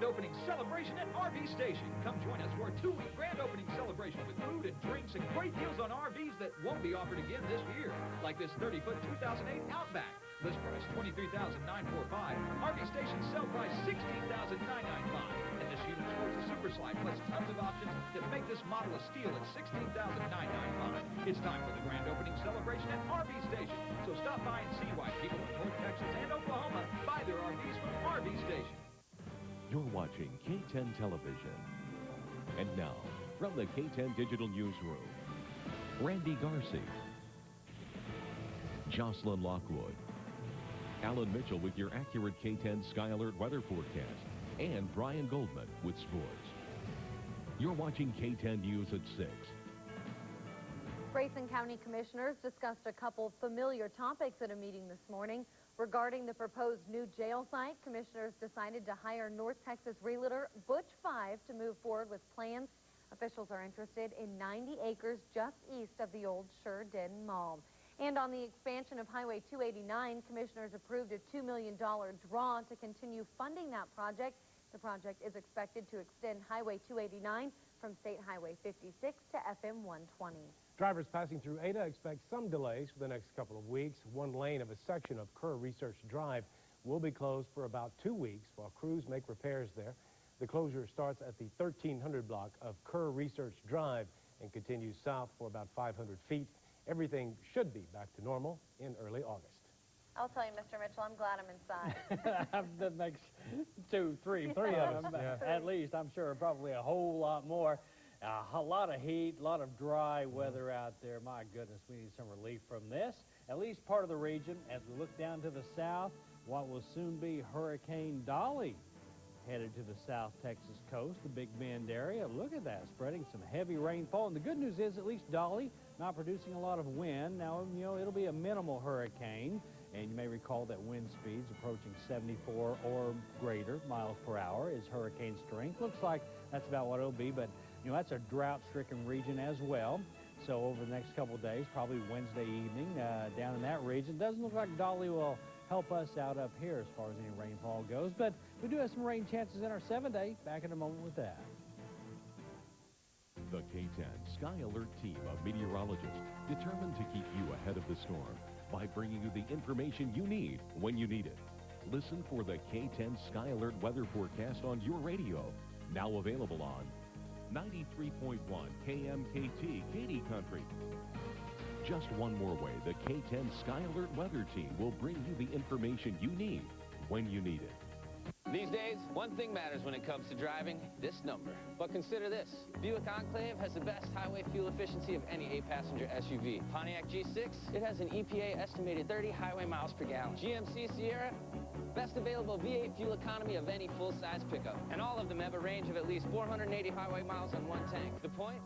grand opening celebration at RV Station. Come join us for a 2-week grand opening celebration with food and drinks and great deals on RVs that won't be offered again this year, like this 30-foot 2008 Outback. List price $23,945. RV Station sell price $16,995. And this unit sports a super slide plus tons of options that make this model a steal at $16,995. It's time for the grand opening celebration at RV Station. So stop by and see why people in North Texas and Oklahoma buy their RVs from RV Station. You're watching KTEN Television. And now, from the KTEN Digital Newsroom, Randy Garsee, Jocelyn Lockwood, Alan Mitchell with your accurate KTEN Sky Alert weather forecast, and Brian Goldman with sports. You're watching KTEN News at 6. Grayson County Commissioners discussed a couple familiar topics at a meeting this morning. Regarding the proposed new jail site, commissioners decided to hire North Texas realtor Butch 5 to move forward with plans. Officials are interested in 90 acres just east of the old Sheridan Mall. And on the expansion of Highway 289, commissioners approved a $2 million draw to continue funding that project. The project is expected to extend Highway 289 from State Highway 56 to FM 120. Drivers passing through Ada expect some delays for the next couple of weeks. One lane of a section of Kerr Research Drive will be closed for about 2 weeks while crews make repairs there. The closure starts at the 1300 block of Kerr Research Drive and continues south for about 500 feet. Everything should be back to normal in early August. I'll tell you, Mr. Mitchell, I'm glad I'm inside. That makes three of them, at least. I'm sure probably a whole lot more. A lot of heat, a lot of dry weather out there. My goodness, we need some relief from this. At least part of the region. As we look down to the south, what will soon be Hurricane Dolly headed to the South Texas coast, the Big Bend area. Look at that, spreading some heavy rainfall. And the good news is, at least Dolly not producing a lot of wind. Now, you know, it'll be a minimal hurricane. And you may recall that wind speeds approaching 74 or greater miles per hour is hurricane strength. Looks like that's about what it'll be, but, you know, that's a drought-stricken region as well. So over the next couple of days, probably Wednesday evening, down in that region. Doesn't look like Dolly will help us out up here as far as any rainfall goes, but we do have some rain chances in our 7-day. Back in a moment with that. The KTEN Sky Alert team of meteorologists determined to keep you ahead of the storm by bringing you the information you need when you need it. Listen for the KTEN Sky Alert weather forecast on your radio, now available on 93.1 KMKT Katy Country. Just one more way the KTEN Sky Alert weather team will bring you the information you need when you need it. These days, one thing matters when it comes to driving, this number. But consider this. Buick Enclave has the best highway fuel efficiency of any 8-passenger SUV. Pontiac G6, it has an EPA estimated 30 highway miles per gallon. GMC Sierra, best available V8 fuel economy of any full-size pickup. And all of them have a range of at least 480 highway miles on one tank. The point?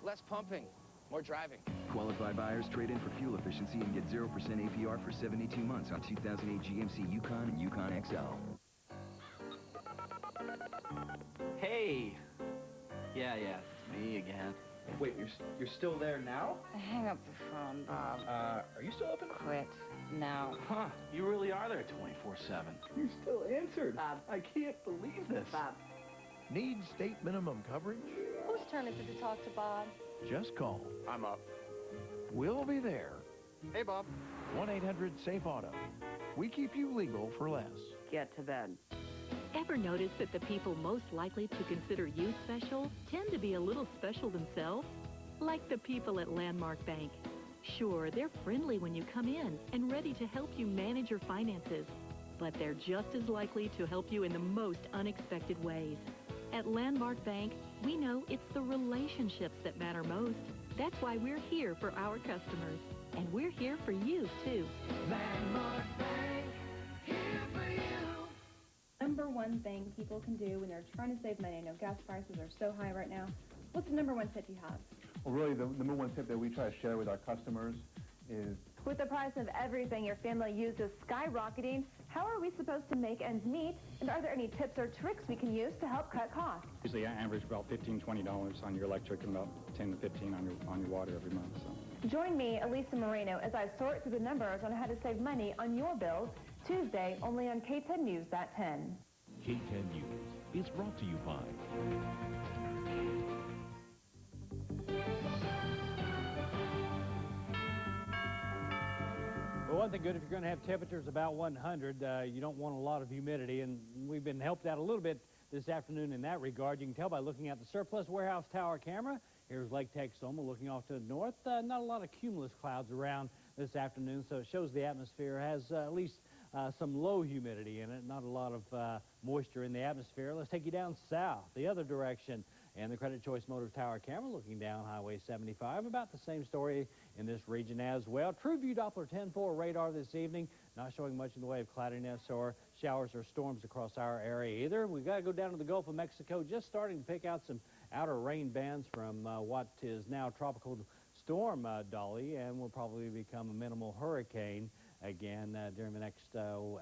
Less pumping, more driving. Qualified buyers trade in for fuel efficiency and get 0% APR for 72 months on 2008 GMC Yukon and Yukon XL. Hey! Yeah, it's me again. Wait, you're still there now? Hang up the phone, Bob. Are you still open? Quit. Now. Huh, you really are there 24/7. You still answered. Bob. I can't believe this. Bob. Need state minimum coverage? Whose turn is it to talk to Bob? Just call. I'm up. We'll be there. Hey, Bob. 1-800-SAFE-AUTO. We keep you legal for less. Get to bed. Ever notice that the people most likely to consider you special tend to be a little special themselves? Like the people at Landmark Bank. Sure, they're friendly when you come in and ready to help you manage your finances, but they're just as likely to help you in the most unexpected ways. At Landmark Bank, we know it's the relationships that matter most. That's why we're here for our customers, and we're here for you, too. Landmark Bank, here for you. Number one thing people can do when they're trying to save money. I know gas prices are so high right now. What's the number one tip you have? Well, really, the number one tip that we try to share with our customers is... With the price of everything your family uses skyrocketing, how are we supposed to make ends meet? And are there any tips or tricks we can use to help cut costs? Usually I average about $15, $20 on your electric and about $10 to $15 on your water every month. So. Join me, Elisa Moreno, as I sort through the numbers on how to save money on your bills, Tuesday, only on KTEN News at 10. K10 News is brought to you by Well, one thing good, if you're going to have temperatures about 100, you don't want a lot of humidity, and we've been helped out a little bit this afternoon in that regard. You can tell by looking at the surplus warehouse tower camera. Here's Lake Texoma looking off to the north. Not a lot of cumulus clouds around this afternoon, so it shows the atmosphere has at least some low humidity in it, not a lot of moisture in the atmosphere. Let's take you down south, the other direction, and the Credit Choice Motors Tower camera looking down Highway 75. About the same story in this region as well. TrueView Doppler 10-4 radar this evening, not showing much in the way of cloudiness or showers or storms across our area either. We've got to go down to the Gulf of Mexico, just starting to pick out some outer rain bands from what is now Tropical Storm Dolly, and will probably become a minimal hurricane again during the next 12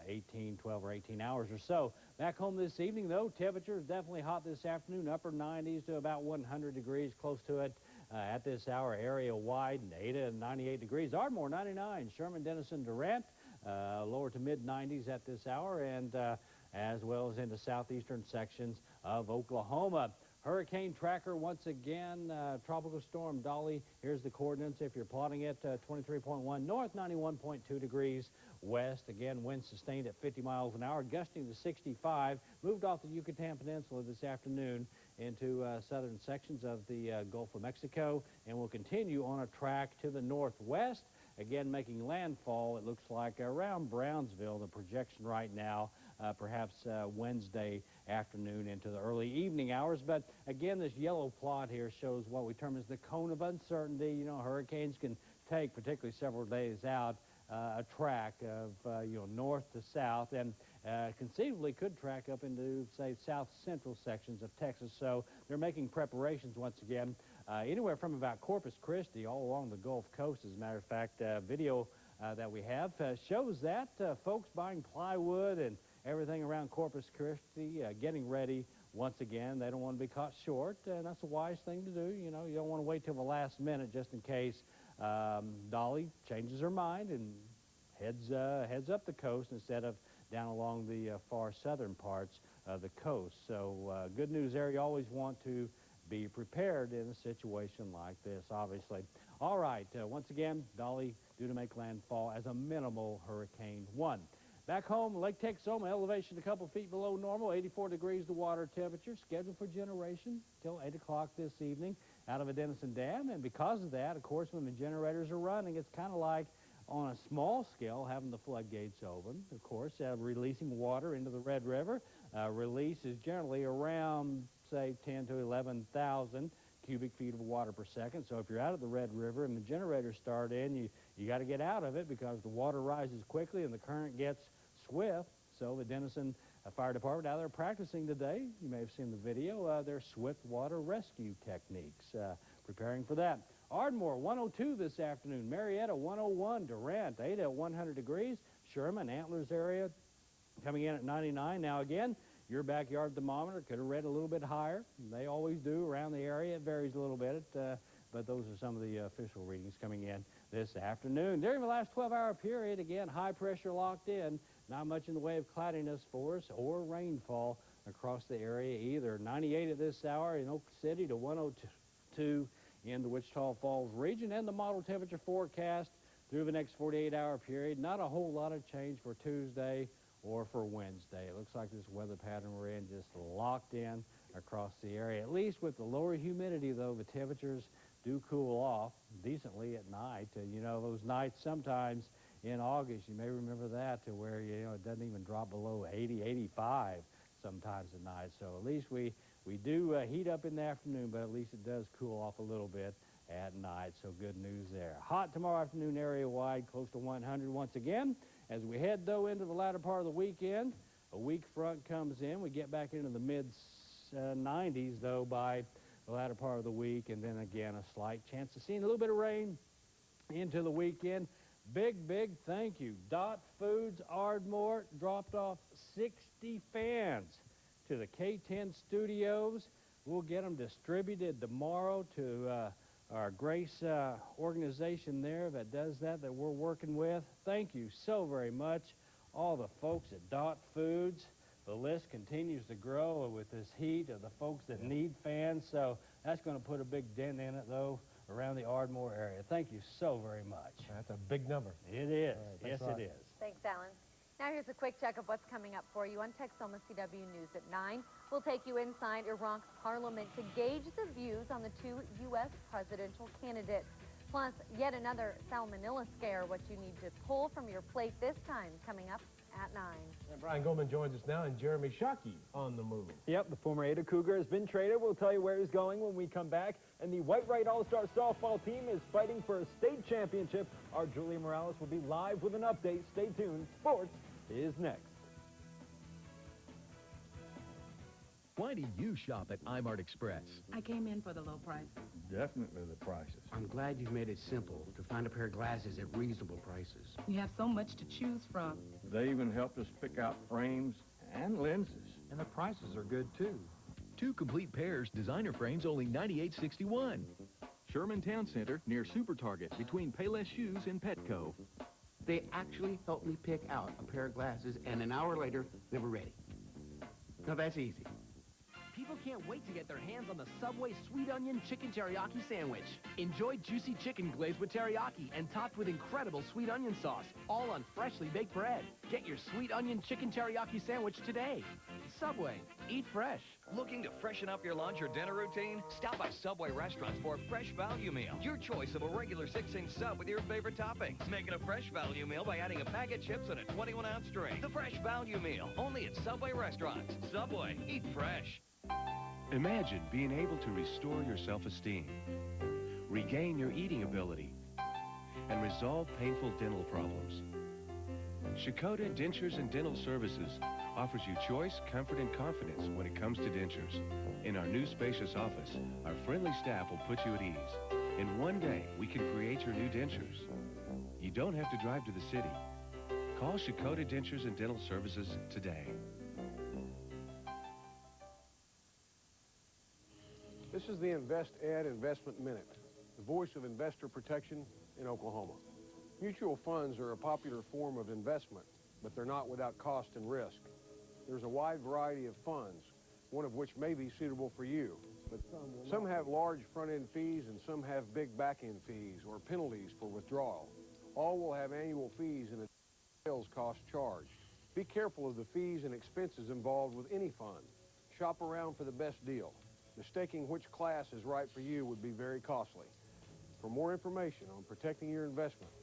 or 18 hours or so. Back home this evening, though, temperature is definitely hot this afternoon, upper 90s to about 100 degrees, close to it at this hour, area-wide, and Ada 98 degrees. Ardmore 99, Sherman, Denison, Durant, lower to mid-90s at this hour, and as well as into southeastern sections of Oklahoma. Hurricane tracker once again, Tropical Storm Dolly. Here's the coordinates if you're plotting it, 23.1 north, 91.2 degrees west. Again, winds sustained at 50 miles an hour, gusting to 65. Moved off the Yucatan Peninsula this afternoon into southern sections of the Gulf of Mexico, and will continue on a track to the northwest. Again, making landfall, it looks like, around Brownsville, the projection right now, perhaps Wednesday afternoon into the early evening hours. But again, this yellow plot here shows what we term as the cone of uncertainty. You know, hurricanes can take, particularly several days out, a track of, north to south, and conceivably could track up into, say, south-central sections of Texas. So they're making preparations once again. Anywhere from about Corpus Christi all along the Gulf Coast. As a matter of fact, video that we have shows that folks buying plywood and everything around Corpus Christi, getting ready once again. They don't want to be caught short, and that's a wise thing to do. You know, you don't want to wait till the last minute just in case Dolly changes her mind and heads up the coast instead of down along the far southern parts of the coast. So good news there. You always want to be prepared in a situation like this, obviously. All right, once again, Dolly due to make landfall as a minimal Hurricane 1. Back home, Lake Texoma, elevation a couple feet below normal, 84 degrees the water temperature, scheduled for generation till 8 o'clock this evening out of a Denison Dam. And because of that, of course, when the generators are running, it's kind of like on a small scale having the floodgates open, of course, releasing water into the Red River. Release is generally around, say, 10 to 11,000 cubic feet of water per second. So if you're out of the Red River and the generators start in, you got to get out of it because the water rises quickly and the current gets swift. So the Denison Fire Department out there practicing today. You may have seen the video, their swift water rescue techniques, preparing for that. Ardmore 102 this afternoon, Marietta 101, Durant, Ada at 100 degrees, Sherman, Antlers area coming in at 99. Now again, your backyard thermometer could have read a little bit higher. They always do around the area. It varies a little bit, but those are some of the official readings coming in this afternoon. During the last 12-hour period, again, high pressure locked in. Not much in the way of cloudiness for us or rainfall across the area either. 98 at this hour in Oak City to 102 in the Wichita Falls region. And the model temperature forecast through the next 48-hour period. Not a whole lot of change for Tuesday or for Wednesday. It looks like this weather pattern we're in just locked in across the area. At least with the lower humidity, though, the temperatures do cool off decently at night. You know, those nights sometimes in August, you may remember that, to where, you know, it doesn't even drop below 80, 85 sometimes at night. So at least we do heat up in the afternoon, but at least it does cool off a little bit at night. So good news there. Hot tomorrow afternoon area-wide, close to 100 once again. As we head, though, into the latter part of the weekend, a weak front comes in. We get back into the mid-90s, though, by the latter part of the week, and then again a slight chance of seeing a little bit of rain into the weekend. Big thank you. Dot Foods Ardmore dropped off 60 fans to the K10 studios. We'll get them distributed tomorrow to our Grace organization there that does that we're working with. Thank you so very much, all the folks at Dot Foods, the list continues to grow with this heat of the folks that need fans, so that's going to put a big dent in it, though, around the Ardmore area. Thank you so very much. That's a big number. It is. Right, Yes, it is. Thanks, Alan. Now here's a quick check of what's coming up for you on Texoma CW News at 9. We'll take you inside Iraq's parliament to gauge the views on the two U.S. presidential candidates. Plus, yet another salmonella scare, what you need to pull from your plate this time, coming up at 9. And Brian Goldman joins us now, and Jeremy Shockey on the move. Yep, the former Ada Cougar has been traded. We'll tell you where he's going when we come back. And the White-Right All-Star softball team is fighting for a state championship. Our Julia Morales will be live with an update. Stay tuned. Sports is next. Why do you shop at iMart Express? I came in for the low prices. Definitely the prices. I'm glad you've made it simple to find a pair of glasses at reasonable prices. You have so much to choose from. They even helped us pick out frames and lenses. And the prices are good, too. 2 complete pairs, designer frames, only $98.61. Sherman Town Center, near Super Target, between Payless Shoes and Petco. They actually helped me pick out a pair of glasses, and an hour later, they were ready. Now, that's easy. People can't wait to get their hands on the Subway Sweet Onion Chicken Teriyaki Sandwich. Enjoy juicy chicken glazed with teriyaki and topped with incredible sweet onion sauce, all on freshly baked bread. Get your Sweet Onion Chicken Teriyaki Sandwich today. Subway. Eat fresh. Looking to freshen up your lunch or dinner routine? Stop by Subway restaurants for a fresh value meal. Your choice of a regular 6-inch sub with your favorite toppings. Make it a fresh value meal by adding a bag of chips and a 21-ounce drink. The fresh value meal, only at Subway restaurants. Subway. Eat fresh. Imagine being able to restore your self-esteem, regain your eating ability, and resolve painful dental problems. Shikoda Dentures and Dental Services offers you choice, comfort, and confidence when it comes to dentures. In our new spacious office, our friendly staff will put you at ease. In one day, we can create your new dentures. You don't have to drive to the city. Call Shikoda Dentures and Dental Services today. This is the Invest Ed Investment Minute, the voice of investor protection in Oklahoma. Mutual funds are a popular form of investment, but they're not without cost and risk. There's a wide variety of funds, one of which may be suitable for you, but some have large front-end fees and some have big back-end fees or penalties for withdrawal. All will have annual fees and a sales cost charged. Be careful of the fees and expenses involved with any fund. Shop around for the best deal. Mistaking which class is right for you would be very costly. For more information on protecting your investment,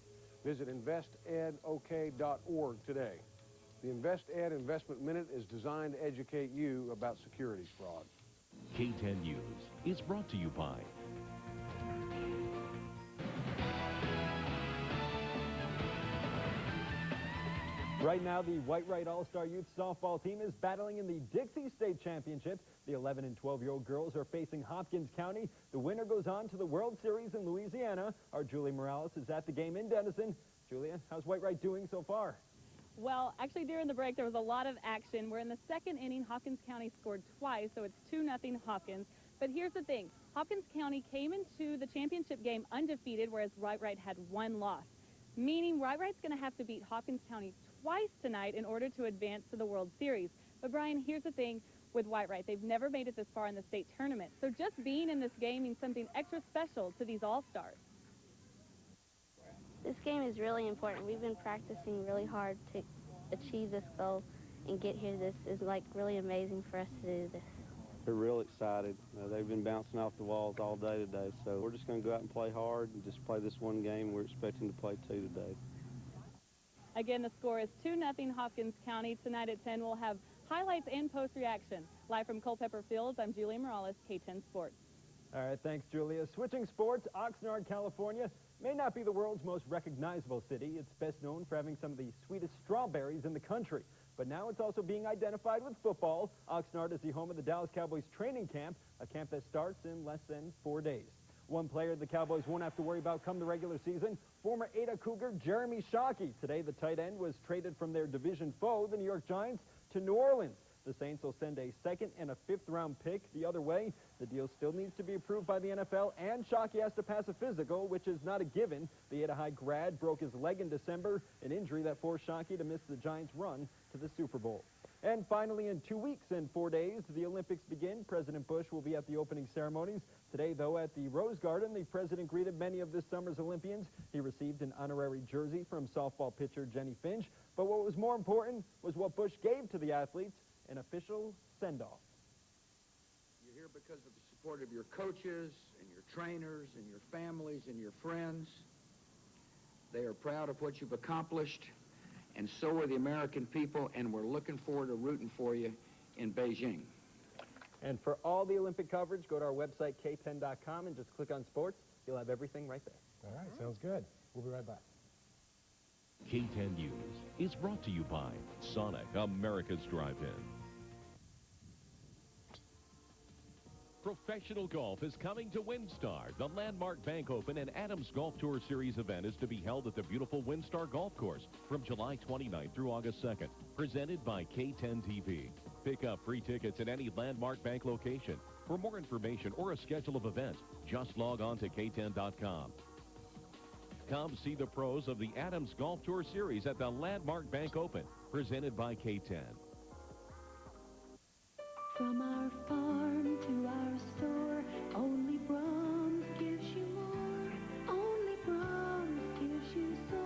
visit investedok.org today. The Invest Ed Investment Minute is designed to educate you about securities fraud. KTEN News is brought to you by Right now, the White-Right All-Star Youth Softball team is battling in the Dixie State Championship. The 11- and 12-year-old girls are facing Hopkins County. The winner goes on to the World Series in Louisiana. Our Julia Morales is at the game in Denison. Julia, how's White-Right doing so far? Well, actually, during the break, there was a lot of action. We're in the second inning. Hopkins County scored twice, so it's 2-0 Hopkins. But here's the thing. Hopkins County came into the championship game undefeated, whereas White-Right had 1 loss, meaning White-Right's going to have to beat Hopkins County twice tonight in order to advance to the World Series. But, Brian, here's the thing with White-Right. They've never made it this far in the state tournament. So just being in this game means something extra special to these All-Stars. This game is really important. We've been practicing really hard to achieve this goal and get here. This is like really amazing for us to do this. They're real excited. They've been bouncing off the walls all day today, so we're just going to go out and play hard and just play this one game. We're expecting to play 2 today. Again, the score is 2-0 Hopkins County. Tonight at 10, we'll have highlights and post-reaction. Live from Culpeper Fields, I'm Julia Morales, KTEN Sports. All right, thanks, Julia. Switching sports, Oxnard, California may not be the world's most recognizable city. It's best known for having some of the sweetest strawberries in the country. But now it's also being identified with football. Oxnard is the home of the Dallas Cowboys training camp, a camp that starts in less than 4 days. One player the Cowboys won't have to worry about come the regular season, former Ada Cougar Jeremy Shockey. Today, the tight end was traded from their division foe, the New York Giants, to New Orleans. The Saints will send a 2nd and a 5th-round pick the other way. The deal still needs to be approved by the NFL, and Shockey has to pass a physical, which is not a given. The Ada High grad broke his leg in December, an injury that forced Shockey to miss the Giants' run to the Super Bowl. And finally, in 2 weeks and 4 days, the Olympics begin. President Bush will be at the opening ceremonies. Today, though, at the Rose Garden, the president greeted many of this summer's Olympians. He received an honorary jersey from softball pitcher Jenny Finch. But what was more important was what Bush gave to the athletes, an official send-off. You're here because of the support of your coaches and your trainers and your families and your friends. They are proud of what you've accomplished, and so are the American people, and we're looking forward to rooting for you in Beijing. And for all the Olympic coverage, go to our website, KTEN.com, and just click on sports. You'll have everything right there. All right, sounds good. We'll be right back. KTEN News is brought to you by Sonic, America's Drive-In. Professional golf is coming to WinStar. The landmark Bank Open and Adams Golf Tour Series event is to be held at the beautiful WinStar Golf Course from July 29th through August 2nd. Presented by KTEN-TV. Pick up free tickets at any landmark bank location. For more information or a schedule of events, just log on to KTEN.com. Come see the pros of the Adams Golf Tour Series at the landmark Bank Open. Presented by KTEN. From our farm to our store, only Brahms gives you more. Only Brahms gives you so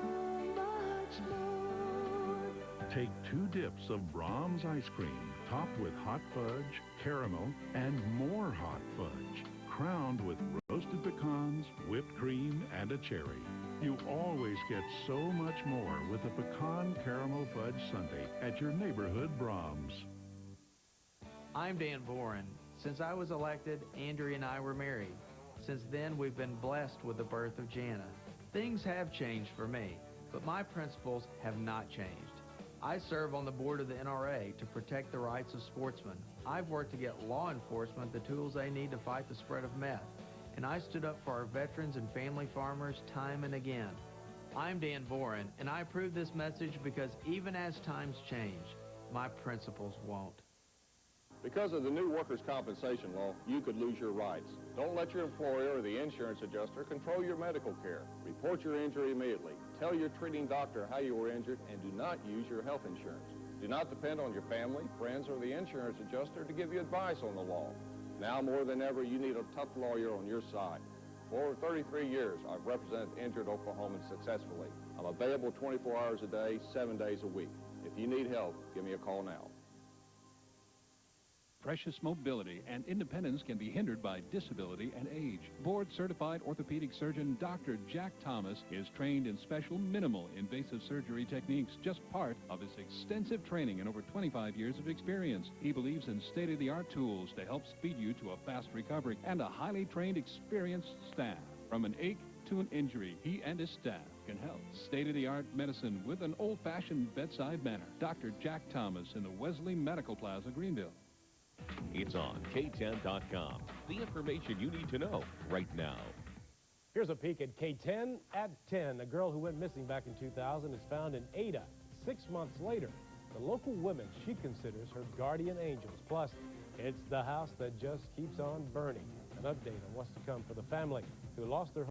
much more. Take 2 dips of Brahms ice cream, topped with hot fudge, caramel, and more hot fudge, crowned with roasted pecans, whipped cream, and a cherry. You always get so much more with a pecan caramel fudge sundae at your neighborhood Brahms. I'm Dan Boren. Since I was elected, Andrea and I were married. Since then, we've been blessed with the birth of Jana. Things have changed for me, but my principles have not changed. I serve on the board of the NRA to protect the rights of sportsmen. I've worked to get law enforcement the tools they need to fight the spread of meth. And I stood up for our veterans and family farmers time and again. I'm Dan Boren, and I approve this message because even as times change, my principles won't. Because of the new workers' compensation law, you could lose your rights. Don't let your employer or the insurance adjuster control your medical care. Report your injury immediately. Tell your treating doctor how you were injured, and do not use your health insurance. Do not depend on your family, friends, or the insurance adjuster to give you advice on the law. Now more than ever, you need a tough lawyer on your side. For over 33 years, I've represented injured Oklahomans successfully. I'm available 24 hours a day, 7 days a week. If you need help, give me a call now. Precious mobility and independence can be hindered by disability and age. Board-certified orthopedic surgeon Dr. Jack Thomas is trained in special minimal invasive surgery techniques, just part of his extensive training and over 25 years of experience. He believes in state-of-the-art tools to help speed you to a fast recovery and a highly trained, experienced staff. From an ache to an injury, he and his staff can help. State-of-the-art medicine with an old-fashioned bedside manner. Dr. Jack Thomas in the Wesley Medical Plaza, Greenville. It's on KTEN.com. The information you need to know right now. Here's a peek at KTEN at 10. A girl who went missing back in 2000 is found in Ada 6 months later. The local women she considers her guardian angels. Plus, it's the house that just keeps on burning. An update on what's to come for the family who lost their home.